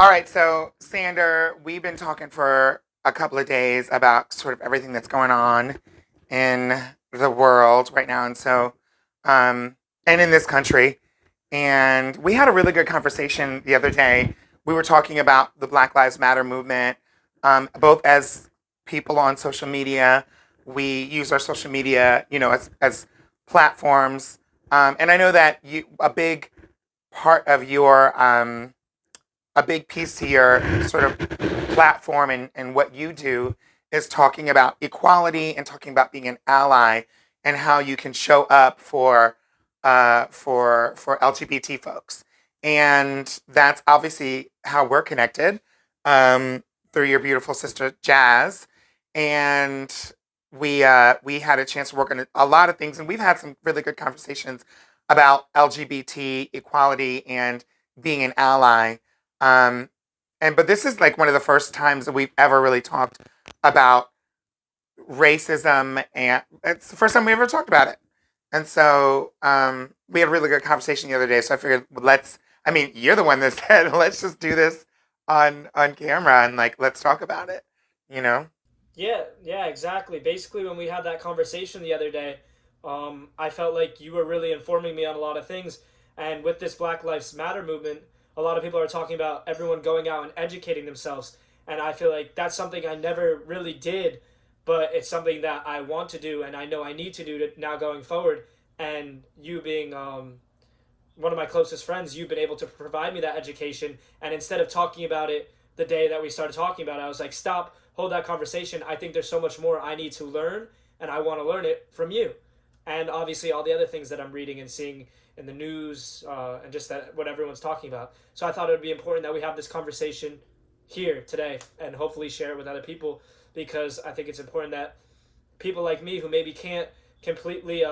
All right, so Sander, we've been talking for a couple of days about sort of everything that's going on in the world right now, um, and in this country. And we had a really good conversation the other day. We were talking about the Black Lives Matter movement, both as people on social media. We use our social media, as platforms. And I know that a big part of your a big piece to your sort of platform and what you do is talking about equality and talking about being an ally and how you can show up for LGBT folks. And that's obviously how we're connected, through your beautiful sister Jazz. And we had a chance to work on a lot of things, and we've had some really good conversations about LGBT equality and being an ally. Um, but this is like one of the first times that we've ever really talked about racism, and it's the first time we ever talked about it. And so we had a really good conversation the other day. So I figured, let's. I mean, you're the one that said let's just do this on camera and like let's talk about it. You know. Yeah, yeah, exactly. Basically, when we had that conversation the other day, I felt like you were really informing me on a lot of things. And with this Black Lives Matter movement, a lot of people are talking about everyone going out and educating themselves. And I feel like that's something I never really did, but it's something that I want to do and I know I need to do to now going forward. And you being one of my closest friends, you've been able to provide me that education. And instead of talking about it the day that we started talking about it, I was like, stop, hold that conversation. I think there's so much more I need to learn, and I want to learn it from you. And obviously, all the other things that I'm reading and seeing in the news, and just that what everyone's talking about. So I thought it would be important that we have this conversation here today and hopefully share it with other people, because I think it's important that people like me who maybe can't completely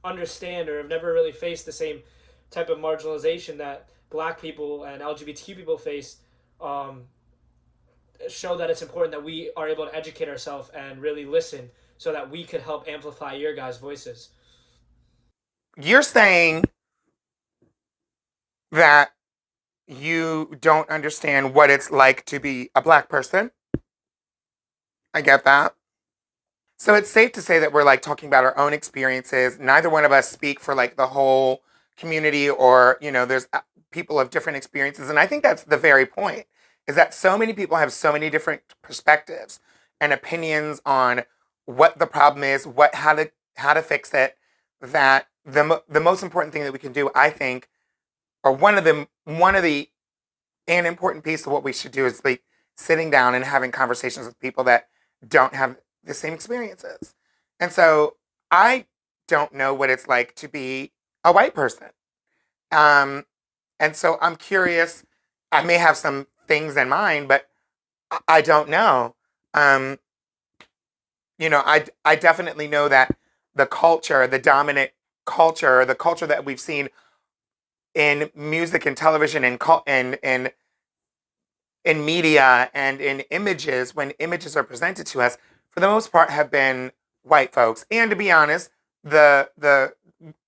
understand or have never really faced the same type of marginalization that black people and LGBTQ people face, um, show that it's important that we are able to educate ourselves and really listen so that we could help amplify your guys' voices. You're saying that you don't understand what it's like to be a black person. I get that. So it's safe to say that we're like talking about our own experiences. Neither one of us speak for like the whole community, or, there's people of different experiences. And I think that's the very point, is that so many people have so many different perspectives and opinions on what the problem is, how to fix it, that the most important thing that we can do, I think, or one of the an important piece of what we should do is like sitting down and having conversations with people that don't have the same experiences. And so I don't know what it's like to be a white person. Um, and so I'm curious. I may have some things in mind, but I don't know. Um, I definitely know that the culture, the dominant culture, the culture that we've seen in music and television and in media and in images, when images are presented to us, for the most part, have been white folks. And to be honest, the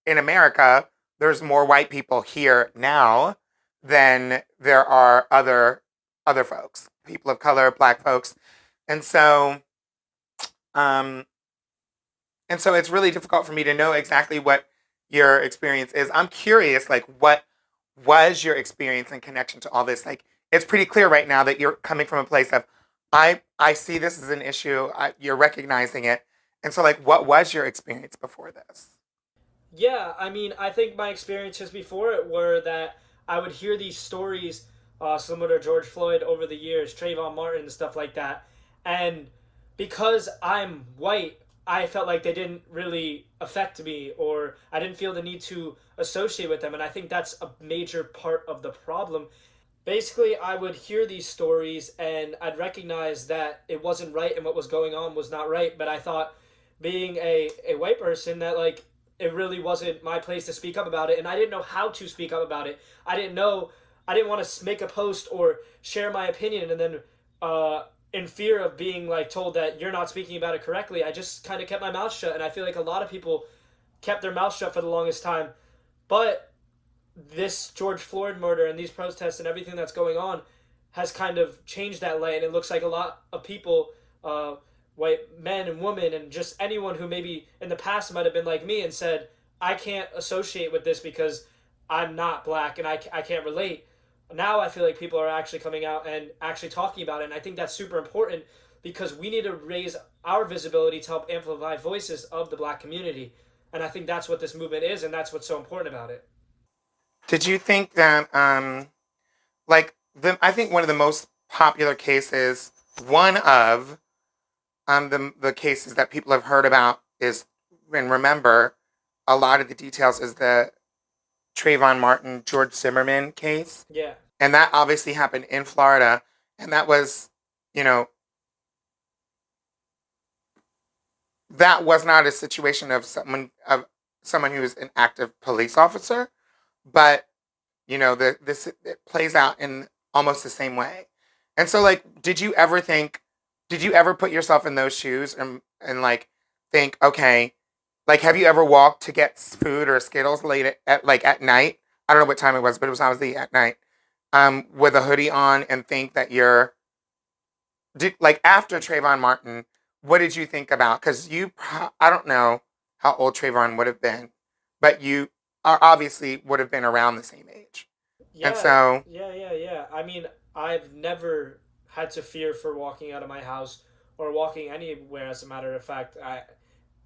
in America, there's more white people here now than there are other folks, people of color, black folks, and so um, it's really difficult for me to know exactly what your experience is. I'm curious, like, what was your experience in connection to all this? Like, it's pretty clear right now that you're coming from a place of, I see this as an issue. You're recognizing it, and so, like, what was your experience before this? Yeah, I mean, I think my experiences before it were that I would hear these stories, similar to George Floyd over the years, Trayvon Martin and stuff like that, and because I'm white, I felt like they didn't really affect me, or I didn't feel the need to associate with them, and I think that's a major part of the problem. Basically, I would hear these stories and I'd recognize that it wasn't right and what was going on was not right, but I thought, being a white person, that like it really wasn't my place to speak up about it, and I didn't know how to speak up about it. I didn't want to make a post or share my opinion and then in fear of being like told that you're not speaking about it correctly, I just kind of kept my mouth shut, and I feel like a lot of people kept their mouth shut for the longest time. But this George Floyd murder and these protests and everything that's going on has kind of changed that light, and it looks like a lot of people, uh, white men and women, and just anyone who maybe in the past might have been like me and said, I can't associate with this because I'm not black and I can't relate. Now I feel like people are actually coming out and actually talking about it, and I think that's super important because we need to raise our visibility to help amplify voices of the black community. And I think that's what this movement is, and that's what's so important about it. Did you think that, like, I think one of the most popular cases, one of the cases that people have heard about is, and remember, a lot of the details is the Trayvon Martin, George Zimmerman case. Yeah. And that obviously happened in Florida. And that was, you know, that was not a situation of someone who was an active police officer, but this it plays out in almost the same way. And so, like, did you ever put yourself in those shoes and like think, okay, like, have you ever walked to get food or Skittles late like at night? I don't know what time it was, but it was obviously at night, with a hoodie on and think that like after Trayvon Martin, what did you think about? Because I don't know how old Trayvon would have been, but you are obviously would have been around the same age. And Yeah, so yeah. I mean, I've never had to fear for walking out of my house or walking anywhere. As a matter of fact,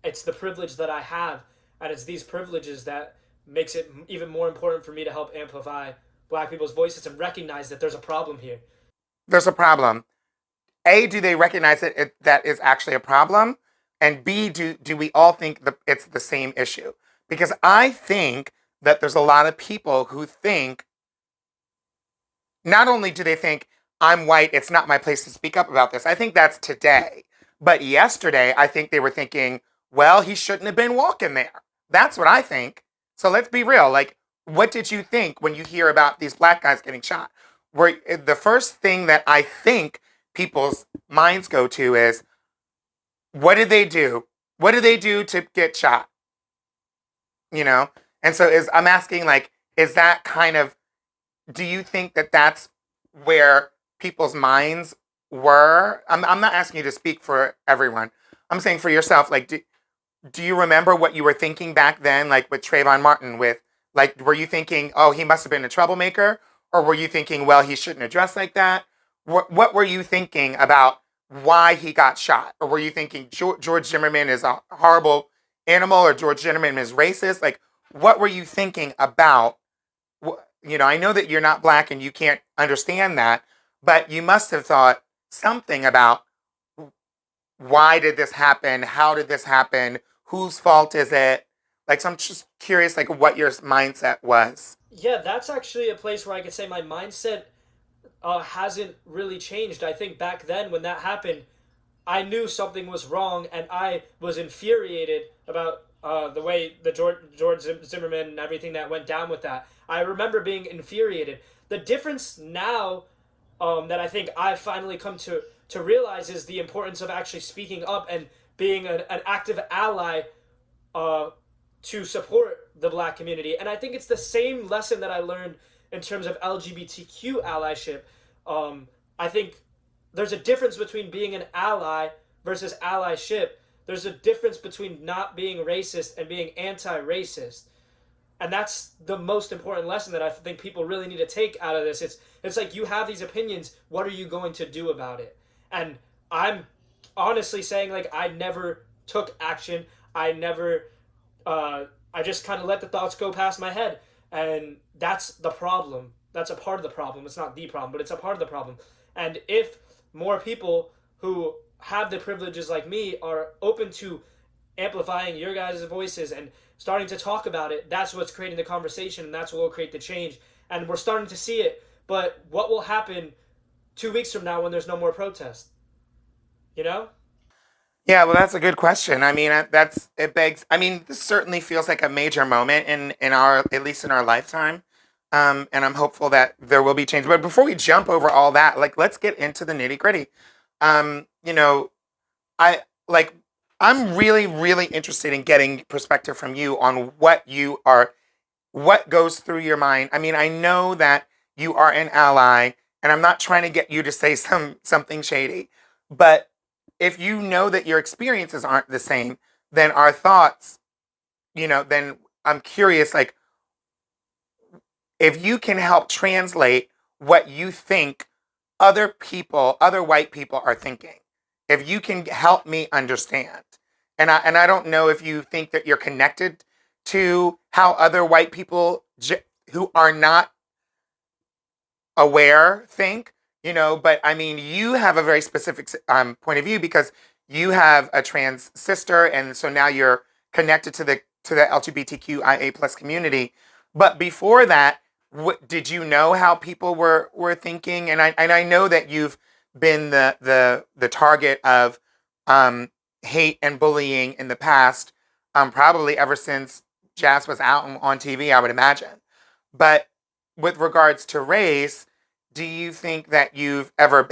it's the privilege that I have, and it's these privileges that makes it even more important for me to help amplify Black people's voices and recognize that there's a problem here. there's a problem. A, do they recognize that is actually a problem? And B, do we all think that it's the same issue? Because I think that there's a lot of people who think, not only do they think I'm white, it's not my place to speak up about this. I think that's today. But yesterday, I think they were thinking, well, he shouldn't have been walking there. That's what I think. So let's be real. Like, what did you think when you hear about these black guys getting shot? Where the first thing that I think people's minds go to is, what did they do? What did they do to get shot? You know? And so I'm asking, like, is that kind of, do you think that that's where people's minds were? I'm not asking you to speak for everyone. I'm saying for yourself, like, do you remember what you were thinking back then, like with Trayvon Martin, like, were you thinking, oh, he must have been a troublemaker? Or were you thinking, well, he shouldn't have dressed like that? What were you thinking about why he got shot? Or were you thinking George Zimmerman is a horrible animal or George Zimmerman is racist? Like, what were you thinking about? I know that you're not black and you can't understand that, but you must have thought something about why did this happen? How did this happen? Whose fault is it? Like, so I'm just curious, like, what your mindset was. Yeah, that's actually a place where I could say my mindset hasn't really changed. I think back then when that happened, I knew something was wrong, and I was infuriated about the way the George Zimmerman and everything that went down with that. I remember being infuriated. The difference now, that I think I've finally come to realize is the importance of actually speaking up and being an active ally uh, to support the black community. And I think it's the same lesson that I learned in terms of LGBTQ allyship. I think there's a difference between being an ally versus allyship. There's a difference between not being racist and being anti-racist. And that's the most important lesson that I think people really need to take out of this. It's like, you have these opinions, what are you going to do about it? And I'm honestly saying, like, I never took action. I just kind of let the thoughts go past my head. And that's the problem. That's a part of the problem. It's not the problem, but it's a part of the problem. And if more people who have the privileges like me are open to amplifying your guys' voices and starting to talk about it, that's what's creating the conversation, and that's what will create the change. And we're starting to see it. But what will happen 2 weeks from now when there's no more protest? You know? Yeah, well, that's a good question. I mean, it begs. I mean, this certainly feels like a major moment in our, at least in our lifetime, and I'm hopeful that there will be change. But before we jump over all that, like, let's get into the nitty gritty. Um, you know, I like. I'm really, really interested in getting perspective from you on what goes through your mind. I mean, I know that you are an ally and I'm not trying to get you to say something shady, but if you know that your experiences aren't the same, then our thoughts, then I'm curious, like, if you can help translate what you think other people, other white people are thinking, if you can help me understand. And I don't know if you think that you're connected to how other white people who are not aware think, but I mean, you have a very specific point of view because you have a trans sister, and so now you're connected to the LGBTQIA plus community. But before that, did you know how people were thinking? And I know that you've been the target of um, hate and bullying in the past, probably ever since Jazz was out on TV, I would imagine. But with regards to race, do you think that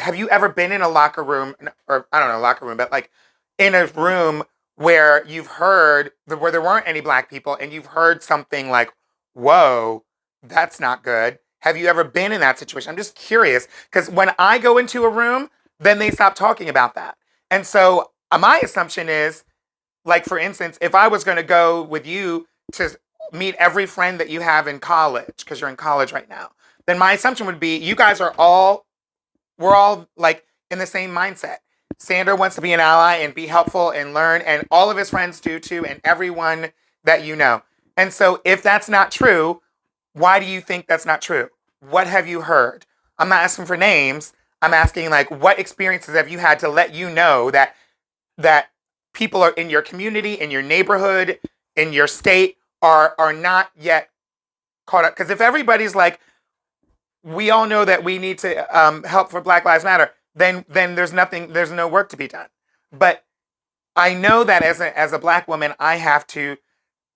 have you ever been in a locker room, or I don't know, locker room, but like in a room where you've heard where there weren't any black people and you've heard something like, whoa, that's not good. Have you ever been in that situation? I'm just curious because when I go into a room, then they stop talking about that. And so my assumption is, like, for instance, if I was going to go with you to meet every friend that you have in college, because you're in college right now, then my assumption would be you guys we're all like in the same mindset. Sander wants to be an ally and be helpful and learn, and all of his friends do too, and everyone that you know. And so if that's not true, why do you think that's not true? What have you heard? I'm not asking for names. I'm asking, like, what experiences have you had to let you know that people are in your community, in your neighborhood, in your state are not yet caught up? Because if everybody's like, we all know that we need to help for Black Lives Matter, then there's no work to be done. But I know that as a black woman, I have to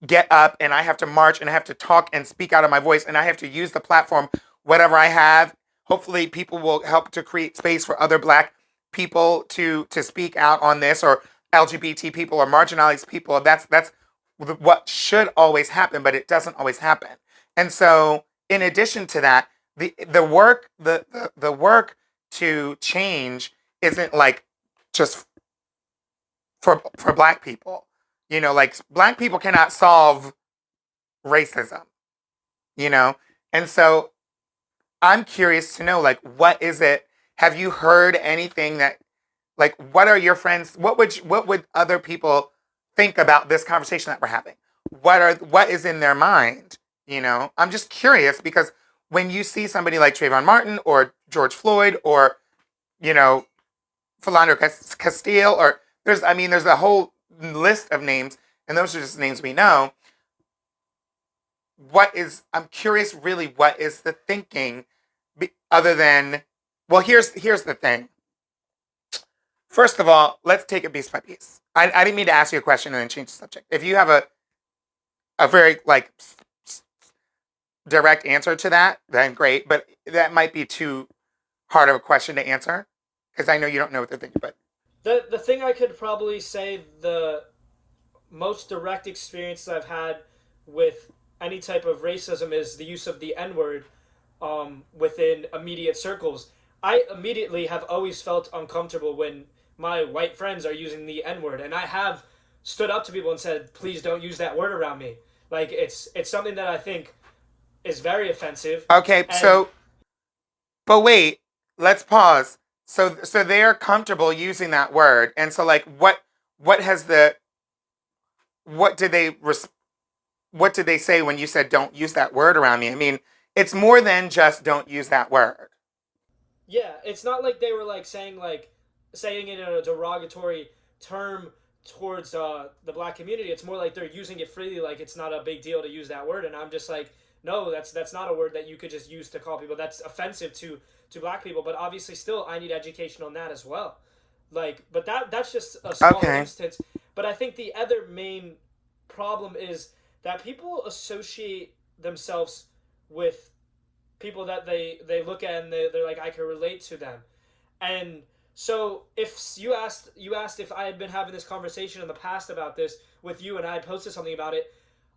get up and I have to march and I have to talk and speak out of my voice and I have to use the platform, whatever I have. Hopefully people will help to create space for other black people to speak out on this, or LGBT people or marginalized people. That's what should always happen, but it doesn't always happen. And so in addition to that, the work to change isn't like just for black people. Like, black people cannot solve racism, you know? And so I'm curious to know, like, what is it? Have you heard anything that, like, what are your friends, what would other people think about this conversation that we're having? What is in their mind? I'm just curious because when you see somebody like Trayvon Martin or George Floyd or, you know, Philando Castile, or there's a whole list of names, and those are just names we know. I'm curious, really, what is the thinking, other than, well, here's the thing. First of all, let's take it piece by piece. I didn't mean to ask you a question and then change the subject. If you have a very, like, direct answer to that, then great. But that might be too hard of a question to answer because I know you don't know what they're thinking. But The thing I could probably say, the most direct experience I've had with any type of racism is the use of the N word within immediate circles. I immediately have always felt uncomfortable when my white friends are using the N word, and I have stood up to people and said, "Please don't use that word around me." Like, it's something that I think is very offensive. okay, And but wait, let's pause. So they're comfortable using that word, and so, like, what has the what did they what did they say when you said don't use that word around me? I mean, it's more than just don't use that word. yeah, it's not like they were saying it in a derogatory term towards the black community. It's more like they're using it freely, like it's not a big deal to use that word. And I'm just like, no, that's not a word that you could just use to call people. That's offensive to black people. But obviously, still, I need education on that as well. Like, but that's just a small Okay. instance. But I think the other main problem is that people associate themselves with people that they look at, and they're like, I can relate to them. And so if you asked if I had been having this conversation in the past about this with you, and I had posted something about it,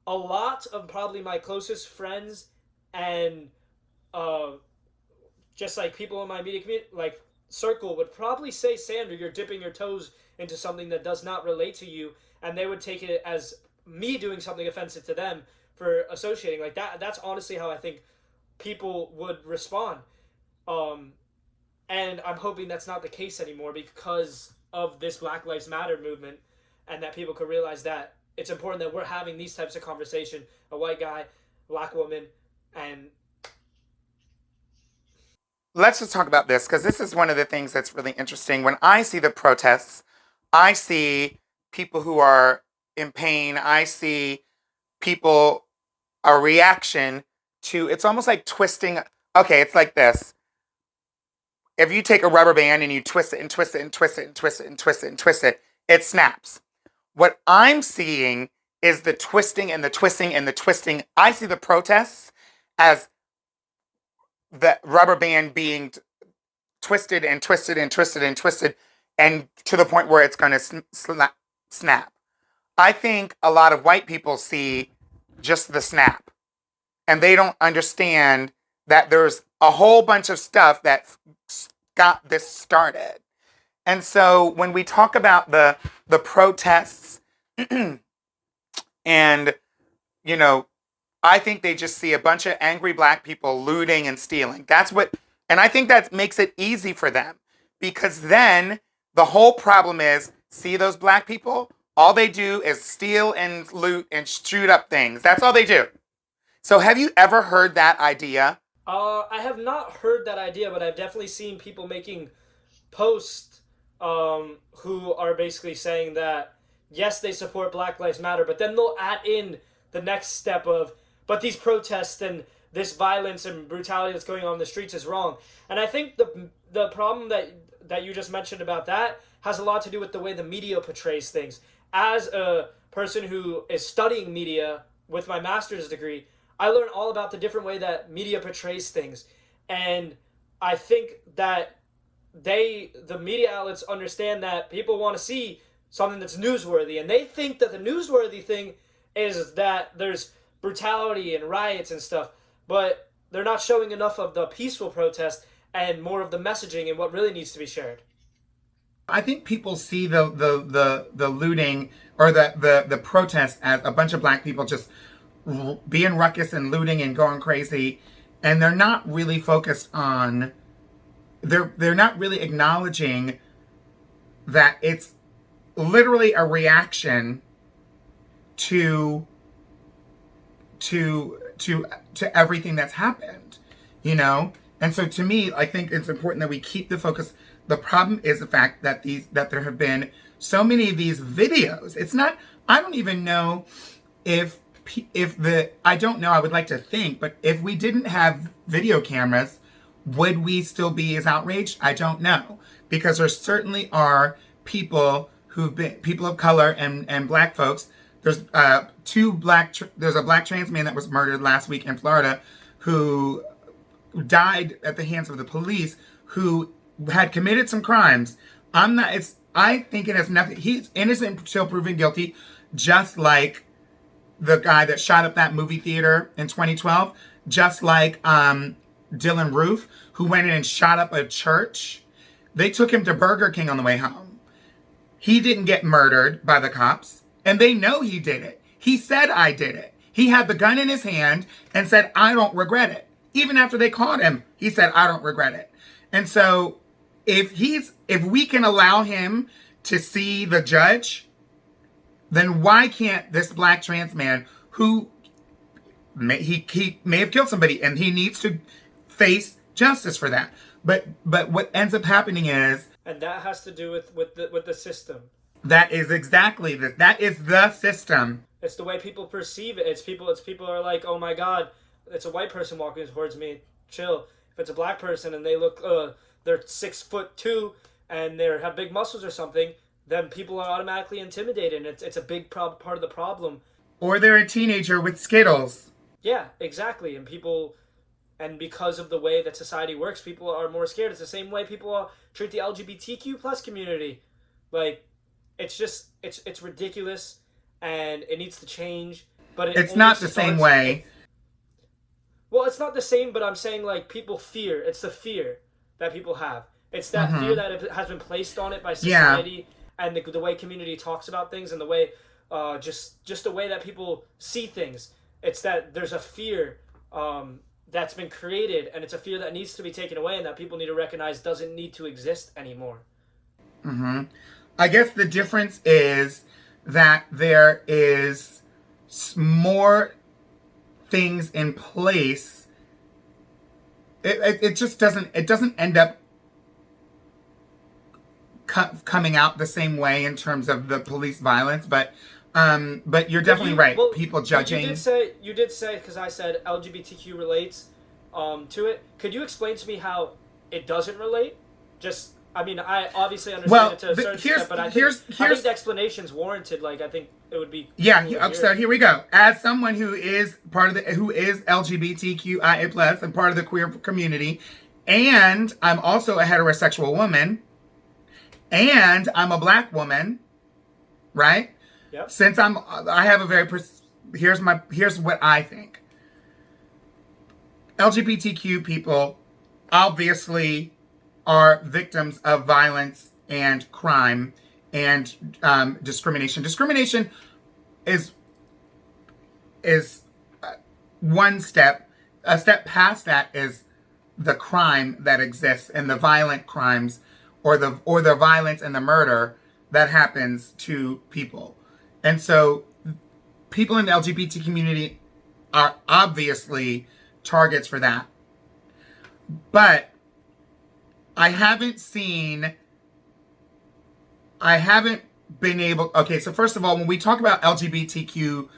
a lot of probably my closest friends and uh, just like people in my media community, like circle, would probably say, Sandra, you're dipping your toes into something that does not relate to you, and they would take it as me doing something offensive to them for associating like that. That's honestly how I think people would respond. Um, and I'm hoping that's not the case anymore because of this Black Lives Matter movement, and that people could realize that it's important that we're having these types of conversation. A white guy, black woman, and Let's just talk about this because this is one of the things that's really interesting. When I see the protests, I see people who are in pain. I see people, a reaction to, it's almost like twisting. Okay, it's like this. If you take a rubber band and you twist it and twist it and twist it and twist it and twist it and twist it, it snaps. What I'm seeing is the twisting and the twisting and the twisting. I see the protests as the rubber band being twisted and twisted and twisted and twisted, and to the point where it's going to snap. I think a lot of white people see just the snap, and they don't understand that there's a whole bunch of stuff that got this started. And so when we talk about the protests, and you know, I think they just see a bunch of angry black people looting and stealing. That's what, and I think that makes it easy for them, because then the whole problem is, see those black people? All they do is steal and loot and shoot up things. That's all they do. So have you ever heard that idea? I have not heard that idea, but I've definitely seen people making posts who are basically saying that yes, they support Black Lives Matter, but then they'll add in the next step of, but these protests and this violence and brutality that's going on in the streets is wrong. And I think the problem that you just mentioned about that has a lot to do with the way the media portrays things. As a person who is studying media with my master's degree, I learn all about the different way that media portrays things. And I think that the media outlets understand that people want to see something that's newsworthy, and they think that the newsworthy thing is that there's brutality and riots and stuff, but they're not showing enough of the peaceful protest and more of the messaging and what really needs to be shared. I think people see the looting or the protest as a bunch of black people just being ruckus and looting and going crazy, and they're not really focused on, they're not really acknowledging that it's literally a reaction to everything that's happened, you know? And so to me, I think it's important that we keep the focus. The problem is the fact that there have been so many of these videos. It's not, I don't even know if I don't know, I would like to think, but if we didn't have video cameras, would we still be as outraged? I don't know. Because there certainly are people people of color and black folks. There's there's a black trans man that was murdered last week in Florida who died at the hands of the police, who had committed some crimes. I think it has nothing, he's innocent until proven guilty, just like the guy that shot up that movie theater in 2012, just like Dylan Roof, who went in and shot up a church. They took him to Burger King on the way home. He didn't get murdered by the cops, and they know he did it. He said, I did it. He had the gun in his hand and said, I don't regret it. Even after they caught him, he said, I don't regret it. And so if we can allow him to see the judge, then why can't this black trans man who he may have killed somebody and he needs to face justice for that. But what ends up happening is, And that has to do with the system. that is exactly that is the system. It's the way people perceive it. It's people are like, oh my god, it's a white person walking towards me. Chill. If it's a black person and they look, they're 6'2" and they have big muscles or something, then people are automatically intimidated. And it's a big part of the problem. Or they're a teenager with Skittles. Yeah, exactly. And because of the way that society works, people are more scared. It's the same way people treat the LGBTQ plus community. Like, it's ridiculous, and it needs to change. But it's not the same way. Well, it's not the same, but I'm saying like people fear. It's the fear that people have. It's that fear Mm-hmm. that has been placed on it by Yeah. society and the way community talks about things and the way just the way that people see things. It's that there's a fear that's been created, and it's a fear that needs to be taken away, and that people need to recognize doesn't need to exist anymore. Mm-hmm. I guess the difference is that there is more things in place. It just doesn't end up coming out the same way in terms of the police violence, but you're definitely right. Well, People you judging. did say because I said LGBTQ relates to it. Could you explain to me how it doesn't relate? Just I mean, I obviously understand it to a certain extent, but I think the explanation's warranted. Like, I think it would be Yeah, cool to hear so it. here we go. As someone who is who is LGBTQIA plus and part of the queer community, and I'm also a heterosexual woman, and I'm a black woman, right? Yep. Since I have a very here's what I think. LGBTQ people obviously are victims of violence and crime and discrimination. Discrimination is one step. A step past that is the crime that exists and the violent crimes, or the violence and the murder that happens to people. And so, people in the LGBT community are obviously targets for that. But I haven't been able. Okay, so first of all, when we talk about LGBTQ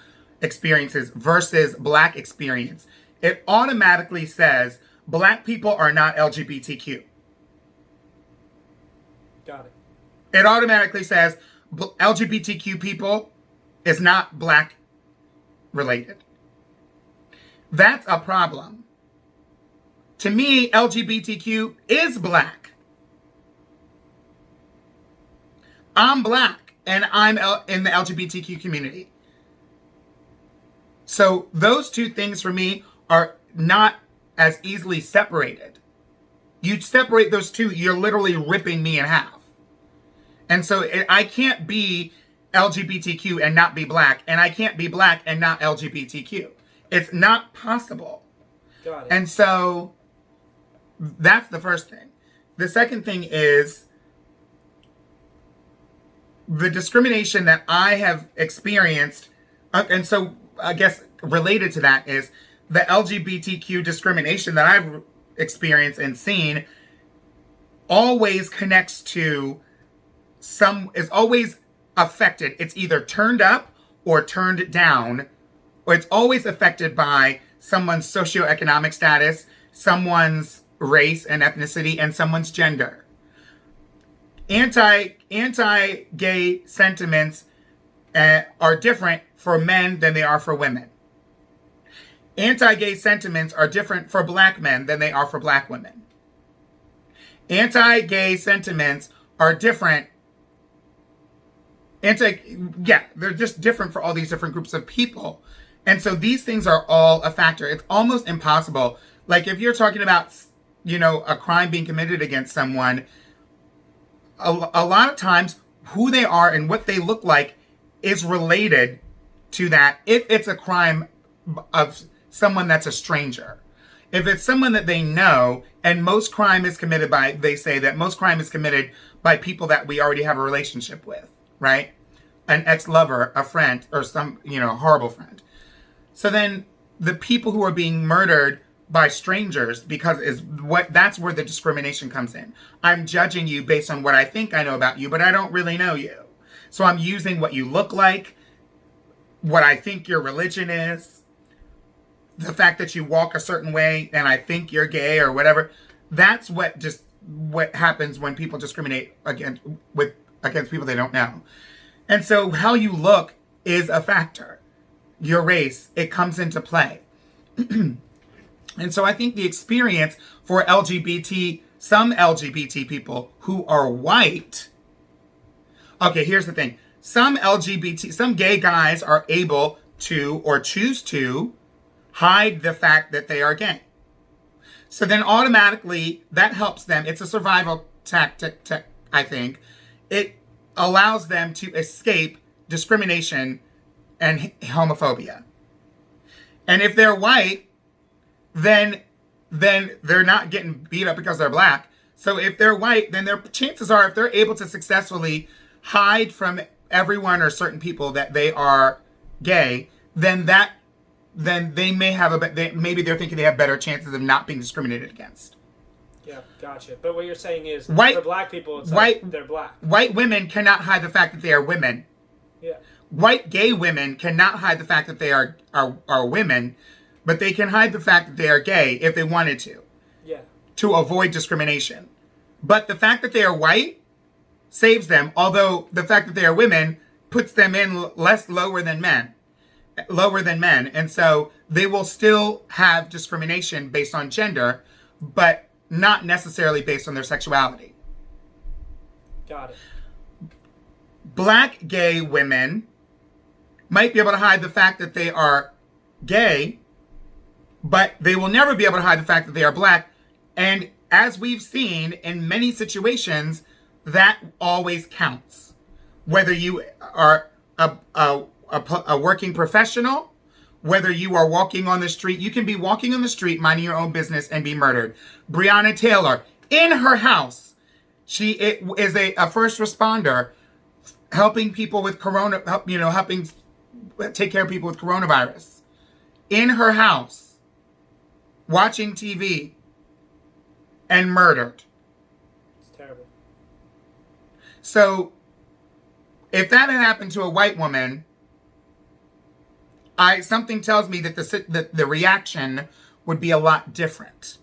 experiences versus black experience, it automatically says black people are not LGBTQ. Got it. It automatically says LGBTQ people is not black related. That's a problem. To me, LGBTQ is black. I'm black and I'm in the LGBTQ community. So those two things for me are not as easily separated. You separate those two, you're literally ripping me in half. And so I can't be LGBTQ and not be black, and I can't be black and not LGBTQ. It's not possible. Got it. And so that's the first thing. The second thing is the discrimination that I have experienced, and so I guess related to that is the LGBTQ discrimination that I've experienced and seen always connects to is always affected. It's either turned up or turned down, or it's always affected by someone's socioeconomic status, someone's race and ethnicity, and someone's gender. Anti-gay sentiments are different for men than they are for women. Anti-gay sentiments are different for black men than they are for black women. Anti-gay sentiments are different. They're just different for all these different groups of people. And so these things are all a factor. It's almost impossible. Like if you're talking about, a crime being committed against someone, a lot of times who they are and what they look like is related to that if it's a crime of someone that's a stranger. If it's someone that they know, and they say that most crime is committed by people that we already have a relationship with, right? An ex-lover, a friend, or some, horrible friend. So then the people who are being murdered by strangers, that's where the discrimination comes in. I'm judging you based on what I think I know about you, but I don't really know you. So I'm using what you look like, what I think your religion is, the fact that you walk a certain way and I think you're gay or whatever. That's what happens when people discriminate against people they don't know. And so how you look is a factor. Your race, it comes into play. And so I think the experience for some LGBT people who are white. Okay, here's the thing. Some gay guys are able to or choose to hide the fact that they are gay. So then automatically that helps them. It's a survival tactic, I think. It allows them to escape discrimination and homophobia. And if they're white, then they're not getting beat up because they're black. So if they're white, then their chances are, if they're able to successfully hide from everyone or certain people that they are gay, then they may have maybe they're thinking they have better chances of not being discriminated against. Yeah, gotcha. But what you're saying is, for black people, it's like they're black. White women cannot hide the fact that they are women. Yeah. White gay women cannot hide the fact that they are women, but they can hide the fact that they are gay if they wanted to. Yeah. To avoid discrimination. But the fact that they are white saves them, although the fact that they are women puts them in lower than men. And so they will still have discrimination based on gender, but not necessarily based on their sexuality. Got it. Black gay women might be able to hide the fact that they are gay, but they will never be able to hide the fact that they are black. And as we've seen in many situations, that always counts. Whether you are a working professional, whether you are walking on the street, you can be walking on the street, minding your own business, and be murdered. Breonna Taylor, in her house, she is a first responder, helping people with helping take care of people with coronavirus. In her house, watching TV, and murdered. It's terrible. So, if that had happened to a white woman, something tells me that the reaction would be a lot different,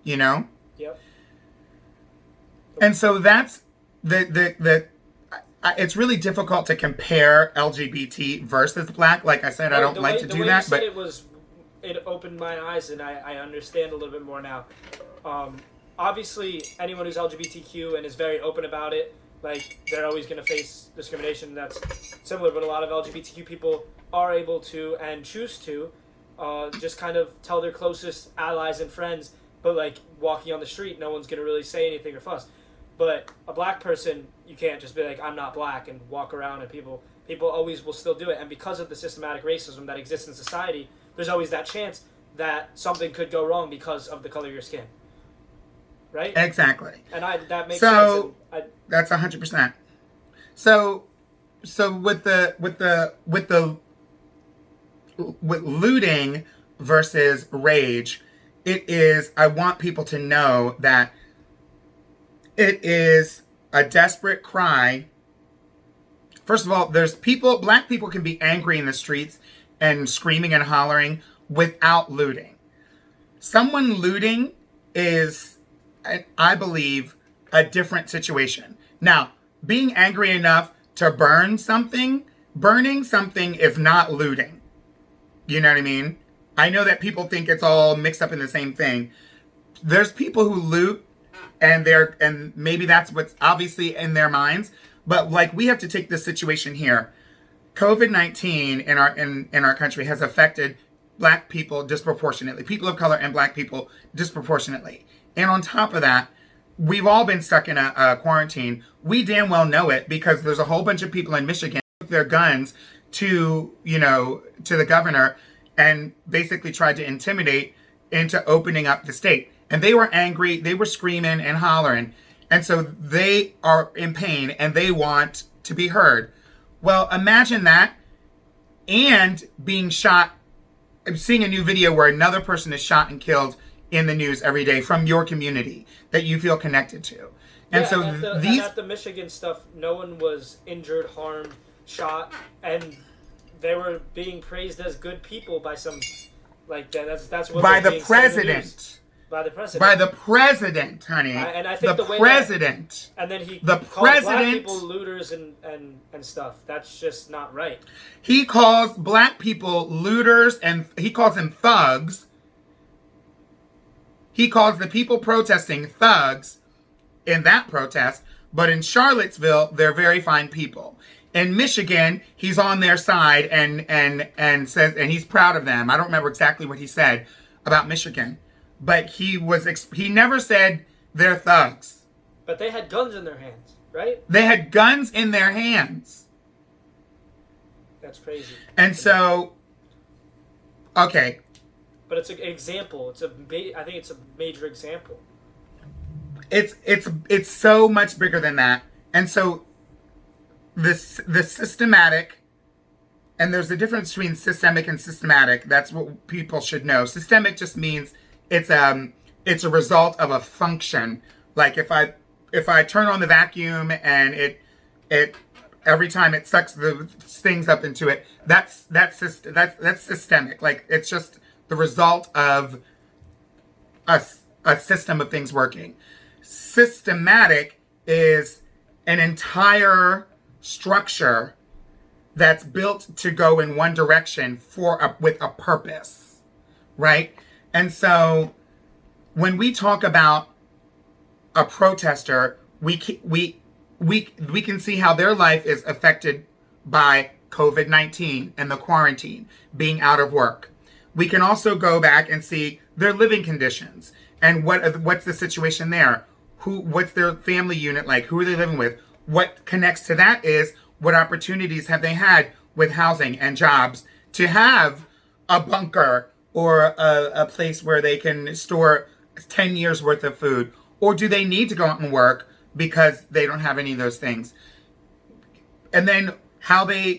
you know? Yep. And so that's it's really difficult to compare LGBT versus black. Like I said, I don't like to do that. But it opened my eyes, and I understand a little bit more now. Obviously, anyone who's LGBTQ and is very open about it, like, they're always going to face discrimination. That's similar, but a lot of LGBTQ people are able to and choose to just kind of tell their closest allies and friends, but like walking on the street, no one's going to really say anything or fuss. But a black person, you can't just be like, I'm not black, and walk around, and people always will still do it. And because of the systematic racism that exists in society, there's always that chance that something could go wrong because of the color of your skin. Right? Exactly. And that makes sense. That's 100%. So with looting versus rage, I want people to know that it is a desperate cry. First of all, black people can be angry in the streets and screaming and hollering without looting. Someone looting is, I believe, a different situation. Now, being angry enough to burning something is not looting. You know what I mean? I know that people think it's all mixed up in the same thing. There's people who loot, and maybe that's what's obviously in their minds. But like, we have to take this situation here. COVID-19 in our country has affected black people disproportionately. People of color and black people disproportionately. And on top of that, we've all been stuck in a quarantine. We damn well know it, because there's a whole bunch of people in Michigan who took their guns to the governor and basically tried to intimidate into opening up the state. And they were angry, they were screaming and hollering. And so they are in pain and they want to be heard. Well, imagine that, and being shot, seeing a new video where another person is shot and killed in the news every day from your community that you feel connected to. And so at the Michigan stuff, no one was injured, harmed, shot, and they were being praised as good people by some, like, that's what by the president. By the president. By the president, honey. And I think the president. And then he called black people looters and stuff. That's just not right. He calls black people looters, and he calls them thugs. He calls the people protesting thugs in that protest, but in Charlottesville, they're very fine people. In Michigan, he's on their side and says, and he's proud of them. I don't remember exactly what he said about Michigan, but he never said they're thugs. But they had guns in their hands, right? They had guns in their hands. That's crazy. And so, okay. But it's an example. I think it's a major example. It's so much bigger than that. And so the systematic, and there's a difference between systemic and systematic. That's what people should know. Systemic just means it's a result of a function. Like if I turn on the vacuum and it every time it sucks the things up into it, that's systemic. Like it's just the result of a system of things working. Systematic is an entire structure that's built to go in one direction with a purpose, right? And so when we talk about a protester, we can see how their life is affected by COVID-19 and the quarantine, being out of work. We can also go back and see their living conditions and what's the situation there. What's their family unit like? Who are they living with? What connects to that is what opportunities have they had with housing and jobs to have a bunker or a place where they can store 10 years worth of food? Or do they need to go out and work because they don't have any of those things? And then how they,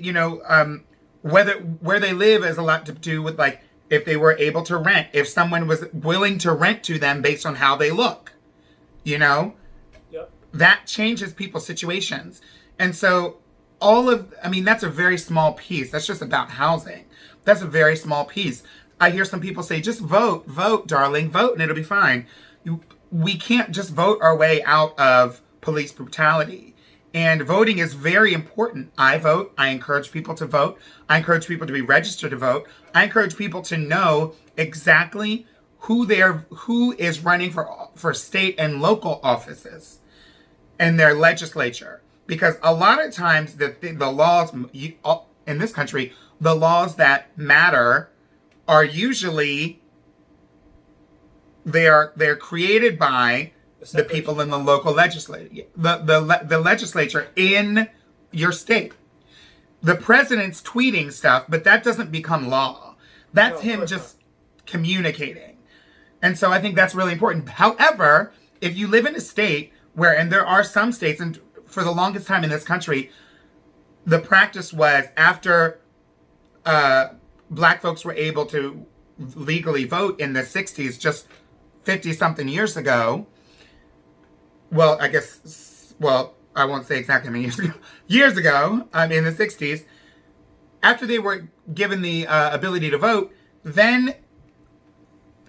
where they live has a lot to do with, like, if they were able to rent, if someone was willing to rent to them based on how they look, Yep. That changes people's situations. And so that's a very small piece. That's just about housing. That's a very small piece. I hear some people say, just vote, darling, vote, and it'll be fine. We can't just vote our way out of police brutality. And voting is very important. I vote. I encourage people to vote. I encourage people to be registered to vote. I encourage people to know exactly who is running for state and local offices and their legislature. Because a lot of times the laws in this country, the laws that matter are usually they're created by the people in the local legislature, the legislature in your state. The president's tweeting stuff, but that doesn't become law. That's him just communicating. And so I think that's really important. However, if you live in a state and there are some states, and for the longest time in this country, the practice was after Black folks were able to legally vote in the 60s, just 50-something years ago. Well, I won't say exactly how many years ago. Years ago, in the 60s, after they were given the ability to vote, then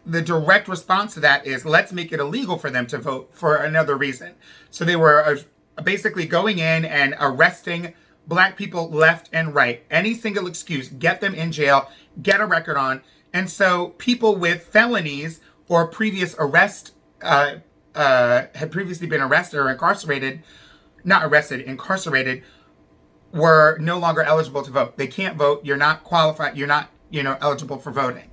the direct response to that is, let's make it illegal for them to vote for another reason. So they were basically going in and arresting Black people left and right. Any single excuse, get them in jail, get a record on. And so people with felonies or previous arrest, had previously been arrested or incarcerated, were no longer eligible to vote. They can't vote. You're not qualified. You're not, eligible for voting.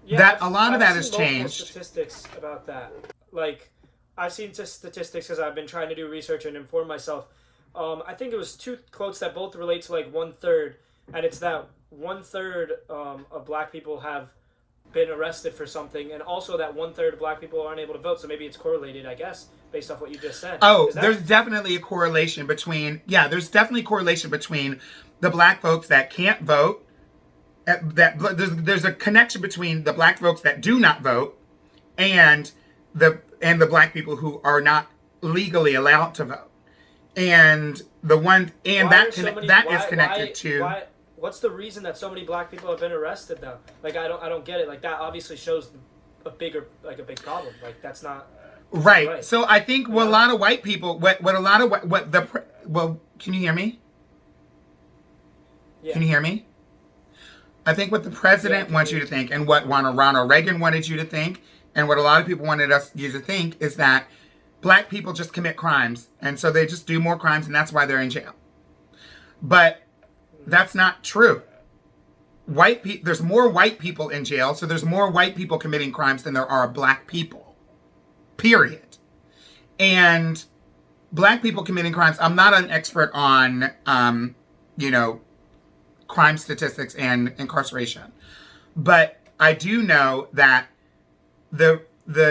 Yeah, a lot of that has changed. Statistics about that. Like, I've seen statistics because I've been trying to do research and inform myself. I think it was two quotes that both relate to like 1/3, and it's that 1/3 of Black people have been arrested for something, and also that 1/3 of Black people aren't able to vote. So maybe it's correlated, I guess, based off what you just said. Oh, there's definitely a correlation between the Black folks that can't vote. There's a connection between the Black folks that do not vote and the Black people who are not legally allowed to vote. And that is connected to. What's the reason that so many Black people have been arrested though? Like I don't get it. Like that obviously shows a big problem. Like that's not right. So I think a lot of white people, can you hear me? Yeah. Can you hear me? I think what the president wants you to think, and what Ronald Reagan wanted you to think, and what a lot of people wanted you to think, is that Black people just commit crimes, and so they just do more crimes, and that's why they're in jail. But that's not true. There's more white people in jail, so there's more white people committing crimes than there are black people. Period. And black people committing crimes, I'm not an expert on, crime statistics and incarceration. But I do know that the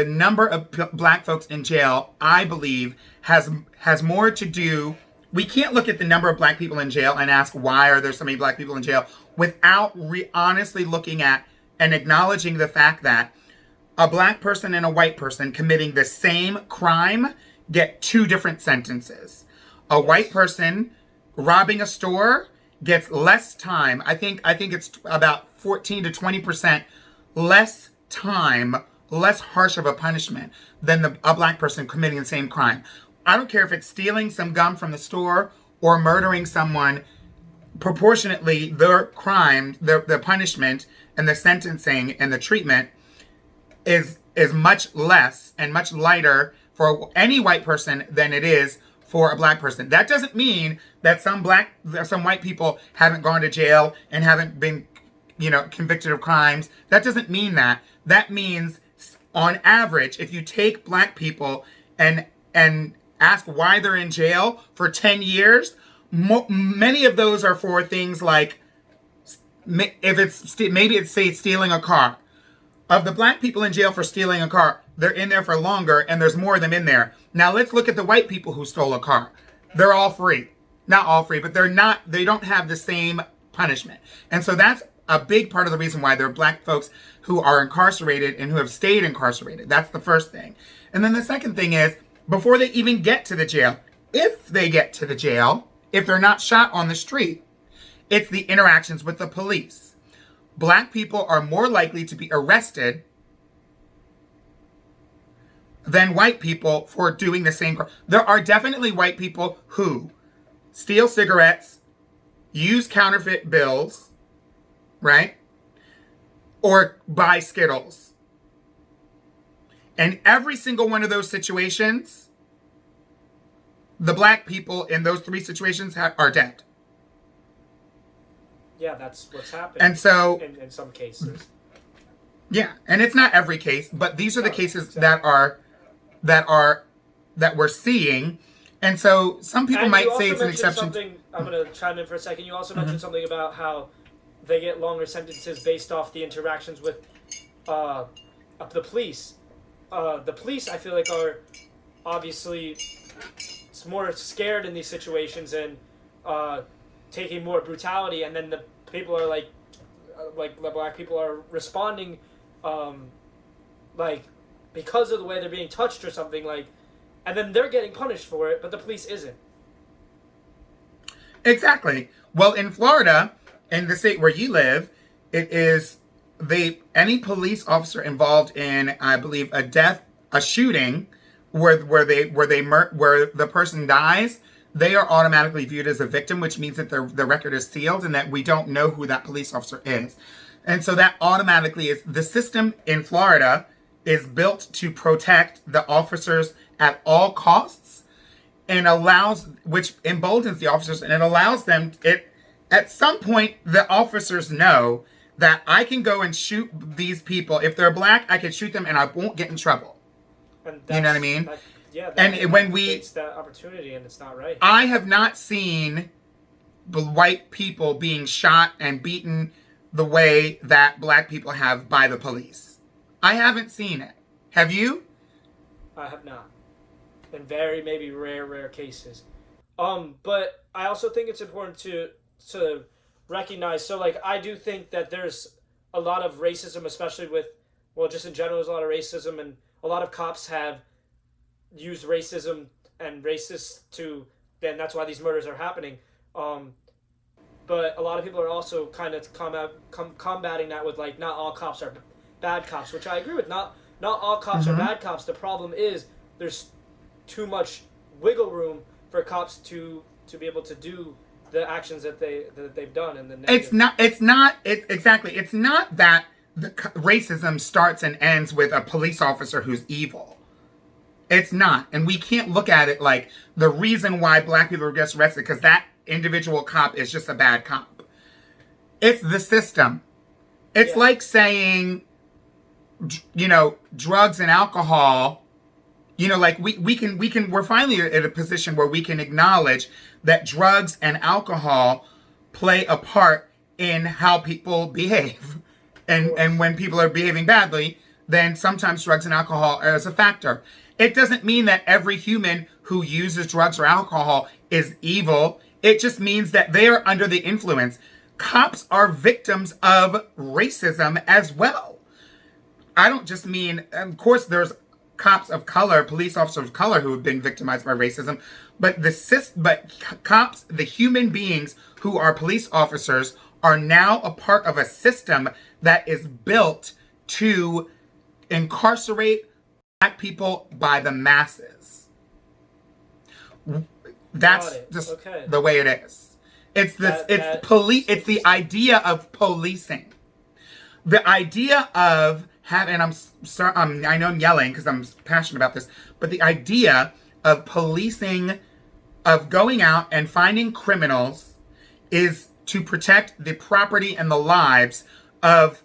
number of black folks in jail, I believe, has more to do. We can't look at the number of black people in jail and ask why are there so many black people in jail without honestly looking at and acknowledging the fact that a black person and a white person committing the same crime get two different sentences. A white person robbing a store gets less time. I think it's about 14 to 20% less time, less harsh of a punishment than a black person committing the same crime. I don't care if it's stealing some gum from the store or murdering someone. Proportionately, their crime, the punishment and the sentencing and the treatment is much less and much lighter for any white person than it is for a black person. That doesn't mean that some white people haven't gone to jail and haven't been, convicted of crimes. That doesn't mean that. That means, on average, if you take black people and ask why they're in jail for 10 years, many of those are for things like, if it's maybe it's say stealing a car. Of the black people in jail for stealing a car, they're in there for longer, and there's more of them in there. Now let's look at the white people who stole a car. They're all free. Not all free, but they don't have the same punishment. And so that's a big part of the reason why there are black folks who are incarcerated and who have stayed incarcerated. That's the first thing. And then the second thing is, before they even get to the jail, if they get to the jail, if they're not shot on the street, it's the interactions with the police. Black people are more likely to be arrested than white people for doing the same crime. There are definitely white people who steal cigarettes, use counterfeit bills, right? Or buy Skittles. And every single one of those situations, the black people in those three situations are dead. Yeah, that's what's happening. And so, in some cases. Yeah, and it's not every case, but these are the cases that we're seeing. And so some people might say it's an exception. I'm going to chime in for a second. You also mentioned something about how they get longer sentences based off the interactions with the police. The police, I feel like, are obviously more scared in these situations and taking more brutality, and then the people are like the black people are responding because of the way they're being touched or something, and then they're getting punished for it, but the police isn't. Exactly. Well, in Florida, in the state where you live, it is any police officer involved in, I believe, a shooting where the person dies, they are automatically viewed as a victim, which means that the record is sealed and that we don't know who that police officer is. And so that automatically is the system in Florida is built to protect the officers at all costs and which emboldens the officers, and it allows them, at some point, the officers know that I can go and shoot these people. If they're black, I can shoot them and I won't get in trouble. And you know what I mean? And when it's that opportunity, and it's not right. I have not seen white people being shot and beaten the way that black people have by the police. I haven't seen it. Have you? I have not. In very, maybe rare cases. But I also think it's important to recognize. So, I do think that there's a lot of racism, especially just in general, there's a lot of racism, and a lot of cops have used racism and racists then that's why these murders are happening. But a lot of people are also kind of combating that with not all cops are bad cops, which I agree with. Not all cops are bad cops. The problem is there's too much wiggle room for cops to be able to do the actions that they've done. And it's not that the racism starts and ends with a police officer who's evil. It's not. And we can't look at it like the reason why black people get arrested because that individual cop is just a bad cop. It's the system. It's Yeah. like saying, drugs and alcohol, like we're finally at a position where we can acknowledge that drugs and alcohol play a part in how people behave. And when people are behaving badly, then sometimes drugs and alcohol are as a factor. It doesn't mean that every human who uses drugs or alcohol is evil. It just means that they are under the influence. Cops are victims of racism as well. I don't just mean, of course, there's cops of color, police officers of color who have been victimized by racism, but cops, the human beings who are police officers, are now a part of a system that is built to incarcerate black people by the masses. That's just the way it is. It's the idea of policing. The idea of having, and I'm sorry, I know I'm yelling because I'm passionate about this, but the idea of policing, of going out and finding criminals, is to protect the property and the lives of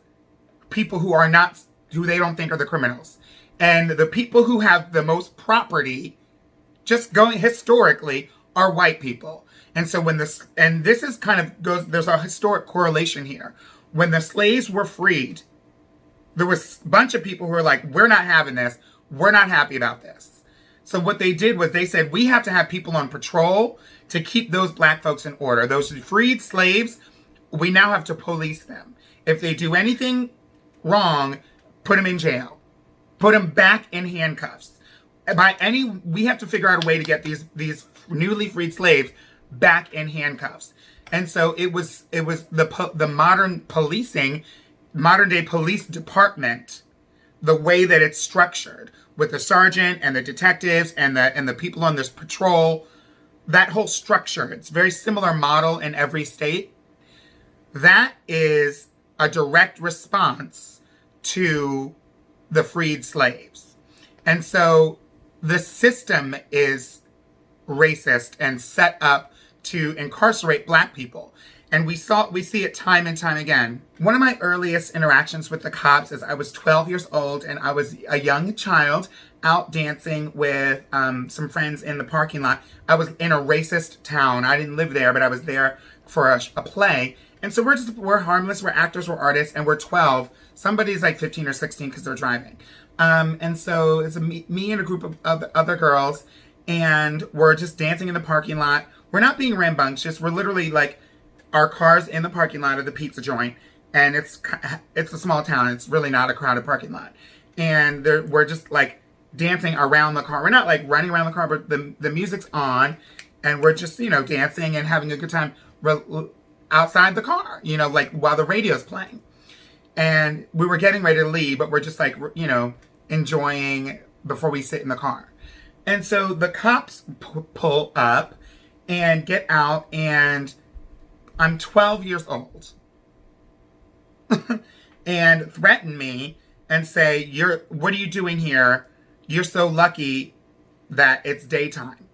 people who they don't think are the criminals. And the people who have the most property, just going historically, are white people. And so this is kind of there's a historic correlation here. When the slaves were freed, there was a bunch of people who were like, we're not having this. We're not happy about this. So what they did was they said, we have to have people on patrol to keep those black folks in order. Those freed slaves, we now have to police them. If they do anything wrong, put them in jail. Put them back in handcuffs. We have to figure out a way to get these newly freed slaves back in handcuffs. And so it was the modern policing, modern day police department, the way that it's structured with the sergeant and the detectives and the people on this patrol, that whole structure. It's a very similar model in every state. That is a direct response to the freed slaves. And so the system is racist and set up to incarcerate black people. And we see it time and time again. One of my earliest interactions with the cops is I was 12 years old and I was a young child out dancing with some friends in the parking lot. I was in a racist town. I didn't live there, but I was there for a play. And so we're harmless, we're actors, we're artists, and we're 12. Somebody's like 15 or 16 because they're driving. And so it's me and a group of other girls, and we're just dancing in the parking lot. We're not being rambunctious. We're literally like our car's in the parking lot of the pizza joint, and it's a small town. It's really not a crowded parking lot. And we're just like dancing around the car. We're not like running around the car, but the music's on, and we're just, dancing and having a good time outside the car, like while the radio's playing. And we were getting ready to leave, but we're just like, enjoying before we sit in the car. And so the cops pull up and get out, and I'm 12 years old and threaten me and say, what are you doing here? You're so lucky that it's daytime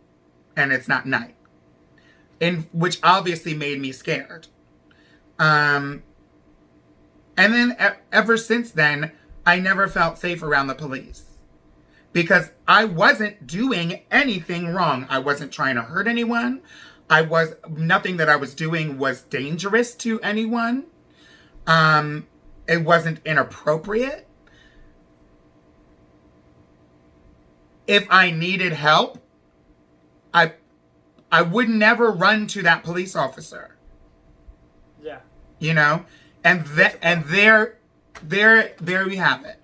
and it's not night. Which obviously made me scared. And then ever since then, I never felt safe around the police because I wasn't doing anything wrong. I wasn't trying to hurt anyone. Nothing that I was doing was dangerous to anyone. It wasn't inappropriate. If I needed help, I would never run to that police officer. Yeah. And there we have it.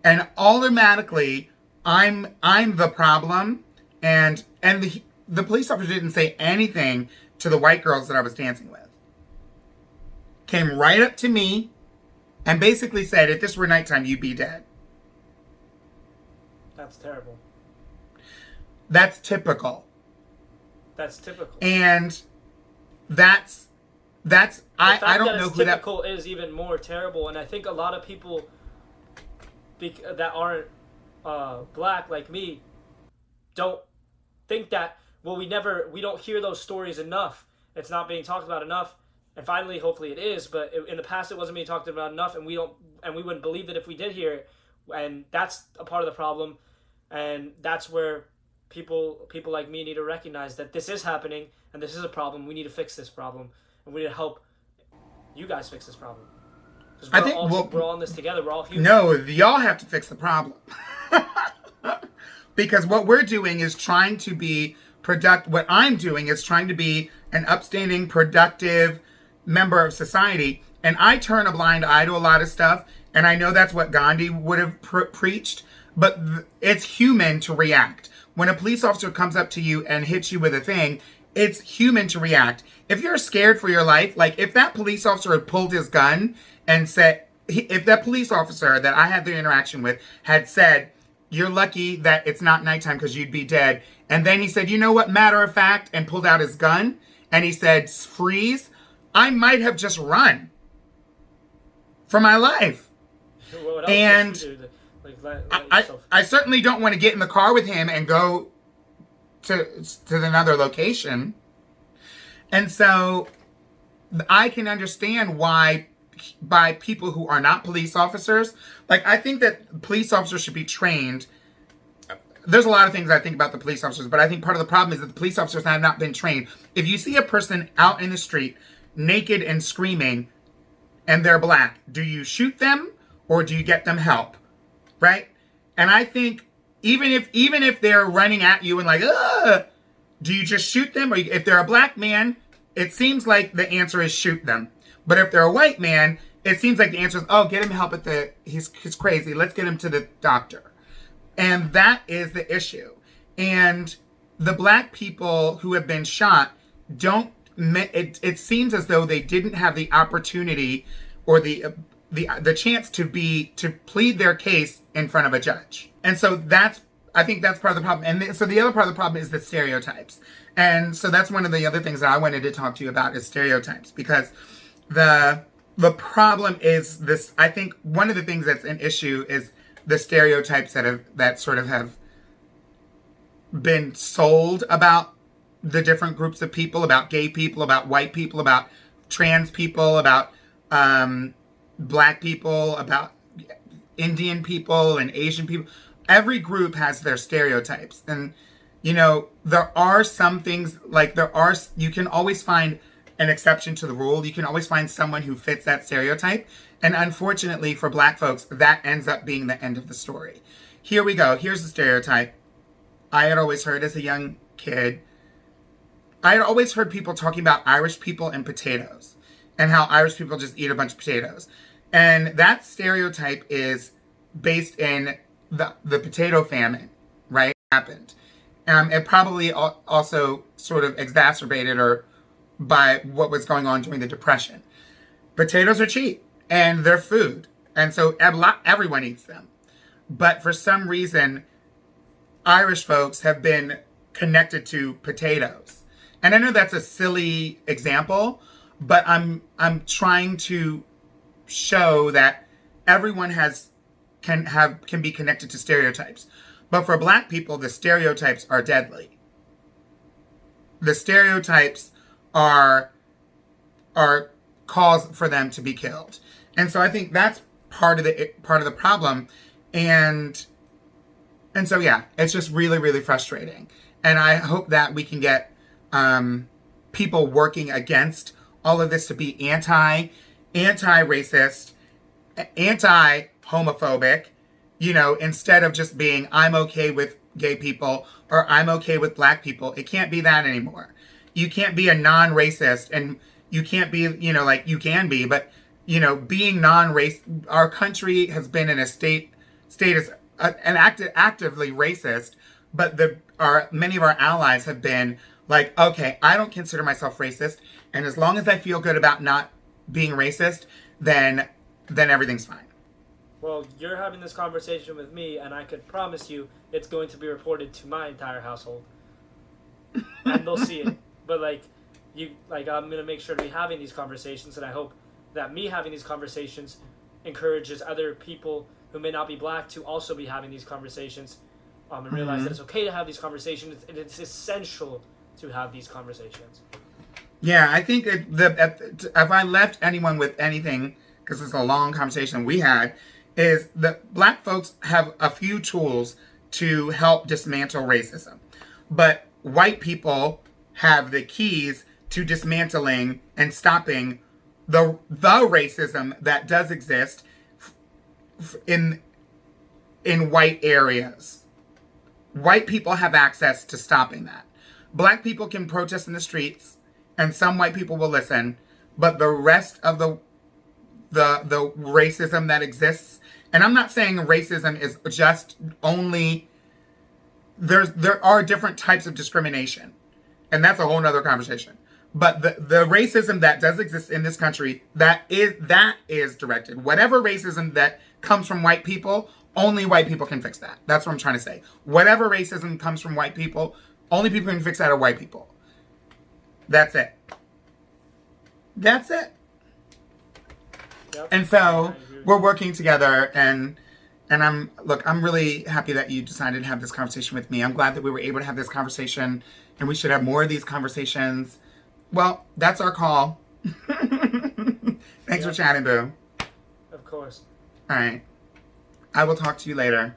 And automatically I'm the problem, and the police officer didn't say anything to the white girls that I was dancing with. Came right up to me and basically said, if this were nighttime, you'd be dead. That's terrible. That's typical. That's typical. And that's I don't know who that typical is even more terrible. And I think a lot of people that aren't black like me don't think that, well, we don't hear those stories enough. It's not being talked about enough. And finally, hopefully it is, but in the past it wasn't being talked about enough, and we wouldn't believe it if we did hear it. And that's a part of the problem. And that's where people like me need to recognize that this is happening and this is a problem. We need to fix this problem, and we need to help you guys fix this problem. Because we're all in this together. We're all human. No, y'all have to fix the problem. Because what we're doing is trying to be what I'm doing is trying to be an upstanding, productive member of society. And I turn a blind eye to a lot of stuff. And I know that's what Gandhi would have preached. But it's human to react. When a police officer comes up to you and hits you with a thing, it's human to react. If you're scared for your life, like if that police officer had pulled his gun and said, if that police officer that I had the interaction with had said, you're lucky that it's not nighttime because you'd be dead. And then he said, you know what, matter of fact, and pulled out his gun and he said, freeze, I might have just run for my life. What else and would you do? I certainly don't want to get in the car with him and go to another location. And so I can understand why by people who are not police officers. Like, I think that police officers should be trained. There's a lot of things I think about the police officers, but I think part of the problem is that the police officers have not been trained. If you see a person out in the street naked and screaming and they're black, do you shoot them or do you get them help? Right? And I think even if they're running at you and like, ugh, do you just shoot them? Or if they're a black man, it seems like the answer is shoot them. But if they're a white man, it seems like the answer is, oh, get him help he's crazy. Let's get him to the doctor. And that is the issue. And the black people who have been shot it seems as though they didn't have the opportunity or the chance to plead their case in front of a judge. And so I think that's part of the problem. And so the other part of the problem is the stereotypes. And so that's one of the other things that I wanted to talk to you about is stereotypes, because the problem is this. I think one of the things that's an issue is the stereotypes that sort of have been sold about the different groups of people, about gay people, about white people, about trans people, about black people, about Indian people and Asian people. Every group has their stereotypes. And, there are some things you can always find an exception to the rule. You can always find someone who fits that stereotype. And unfortunately for black folks, that ends up being the end of the story. Here we go. Here's the stereotype. I had always heard as a young kid, I had always heard people talking about Irish people and potatoes and how Irish people just eat a bunch of potatoes. And that stereotype is based in the potato famine, right? Happened. It probably also sort of exacerbated by what was going on during the Depression. Potatoes are cheap and they're food. And so everyone eats them. But for some reason, Irish folks have been connected to potatoes. And I know that's a silly example, but I'm trying to show that everyone can be connected to stereotypes. But for black people, the stereotypes are deadly. The stereotypes are cause for them to be killed. And so I think that's part of the problem. And so yeah, it's just really, really frustrating. And I hope that we can get people working against all of this to be anti-racist, anti-homophobic, instead of just being, I'm okay with gay people or I'm okay with black people. It can't be that anymore. You can't be a non-racist, and you can't be, you can be, but, being non-race, our country has been in a state is actively racist, but many of our allies have been like, okay, I don't consider myself racist, and as long as I feel good about not being racist, then everything's fine. Well, you're having this conversation with me, and I could promise you it's going to be reported to my entire household. And they'll see it. But, I'm going to make sure to be having these conversations, and I hope that me having these conversations encourages other people who may not be black to also be having these conversations. and realize that it's okay to have these conversations, and it's essential to have these conversations. Yeah, I think if I left anyone with anything, because it's a long conversation we had, is that black folks have a few tools to help dismantle racism. But white people have the keys to dismantling and stopping the racism that does exist in white areas. White people have access to stopping that. Black people can protest in the streets, and some white people will listen, but the rest of the racism that exists, and I'm not saying racism is just only, there are different types of discrimination, and that's a whole nother conversation. But the racism that does exist in this country, that is directed. Whatever racism that comes from white people, only white people can fix that. That's what I'm trying to say. Whatever racism comes from white people, only people who can fix that are white people. That's it. That's it. Yep. And so we're working together, and I'm really happy that you decided to have this conversation with me. I'm glad that we were able to have this conversation, and we should have more of these conversations. Well, that's our call. Thanks for chatting, boo. Of course. All right. I will talk to you later.